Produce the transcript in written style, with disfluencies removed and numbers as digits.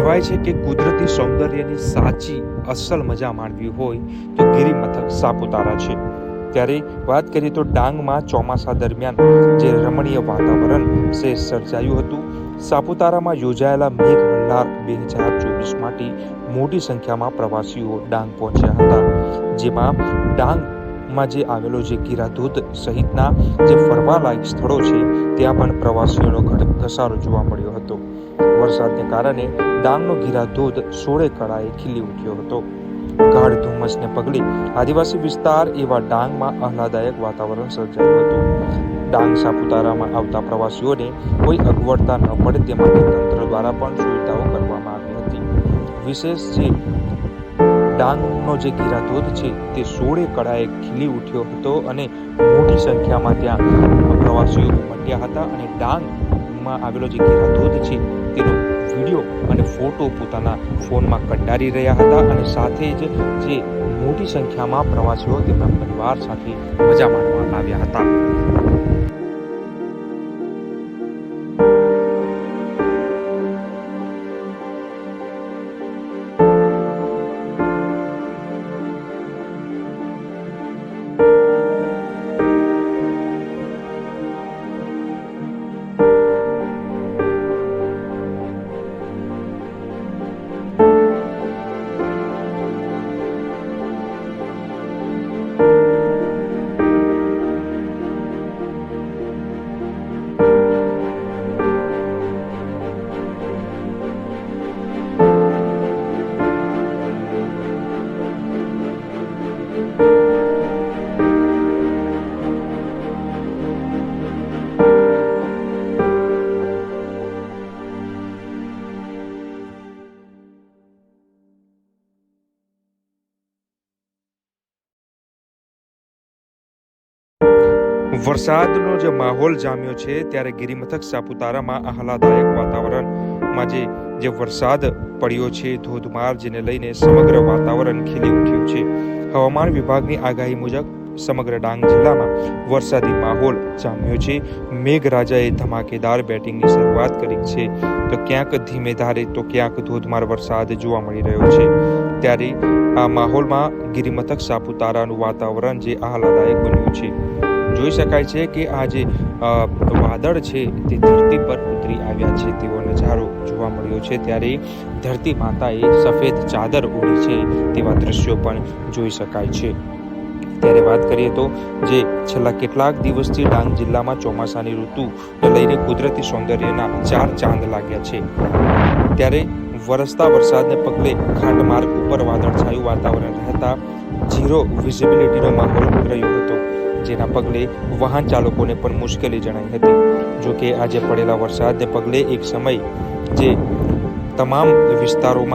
કહેવાય છે કે કુદરતી સૌંદર્યની સાચી અસલ મજા માણવી હોય તો ગિરિમથક સાપુતારા છે। ત્યારે વાત કરીએ તો ડાંગમાં ચોમાસા દરમિયાન જે રમણીય વાતાવરણ છે સર્જાયું હતું। સાપુતારામાં યોજાયેલા મેઘ મલ્હાર 2024 માટે મોટી સંખ્યામાં પ્રવાસીઓ ડાંગ પહોંચ્યા હતા। જેમાં ડાંગમાં જે આવેલો જે ગીરાધોધ સહિતના જે ફરવાલાયક સ્થળો છે ત્યાં પણ પ્રવાસીઓનો ઘસારો જોવા મળ્યો હતો। વરસાદને કારણે ડાંગનો ગીરાધોધ 16 કળાએ ખીલી ઉઠ્યો હતો। ગાઢ ધુમ્મસને પગલે આદિવાસી વિસ્તાર એવા ડાંગમાં આહલાદાયક વાતાવરણ સર્જાયું હતું। ડાંગ સાપુતારામાં આવતા પ્રવાસીઓને કોઈ અગવડતા ન પડે તે માટે તંત્ર દ્વારા પણ સુવિધાઓ કરવામાં આવી હતી। વિશેષ જે ડાંગનો જે ગીરાધોધ છે તે 16 કળાએ ખીલી ઉઠ્યો હતો અને મોટી સંખ્યામાં ત્યાં પ્રવાસીઓ ઉમટ્યા હતા અને ડાંગમાં આવેલો જે ગીરાધોધ છે તેનો વિડીયો અને ફોટો પોતાના ફોનમાં કંડારી રહ્યા હતા અને સાથે જ જે મોટી સંખ્યામાં પ્રવાસીઓ તેમના પરિવાર સાથે મજા માણવા આવ્યા હતા। વરસાદનો જે માહોલ જામ્યો છે ત્યારે ગિરિમથક સાપુતારામાં આહલાદાયક વાતાવરણમાં જે વરસાદ પડ્યો છે ધોધમાર, જેને લઈને સમગ્ર વાતાવરણ ખીલી ઉઠ્યું છે। હવામાન વિભાગની આગાહી મુજબ સમગ્ર ડાંગ જિલ્લામાં વરસાદી માહોલ જામ્યો છે। મેઘરાજાએ ધમાકેદાર બેટિંગની શરૂઆત કરી છે તો ક્યાંક ધીમે ધારે તો ક્યાંક ધોધમાર વરસાદ જોવા મળી રહ્યો છે। ત્યારે આ માહોલમાં ગિરિમથક સાપુતારાનું વાતાવરણ જે આહલાદાયક બન્યું છે। જોઈ શકાય છે કે આ જે વાદળ છે તે ધરતી પર ઉતરી આવ્યા છે તેવો નજારો જોવા મળ્યો છે। ત્યારે ધરતી માતાએ સફેદ ચાદર ઓઢી છે તેવા દ્રશ્યો પણ જોઈ શકાય છે। ત્યારે વાત કરીએ તો જે છેલ્લા કેટલાક દિવસથી ડાંગ જિલ્લામાં ચોમાસાની ઋતુને લઈને કુદરતી સૌંદર્યના 4 ચાંદ લાગ્યા છે। ત્યારે વરસતા વરસાદને પગલે ઘાટમાર્ગ ઉપર વાદળછાયું વાતાવરણ રહેતા ઝીરો વિઝિબિલિટીનો માહોલ રહ્યો હતો, જેના પગલે વાહન ચાલકોને પણ મુશ્કેલી જણાઈ હતી। જોકે આજે પડેલા વરસાદને પગલે એક સમય જે તમામ વિસ્તારોમાં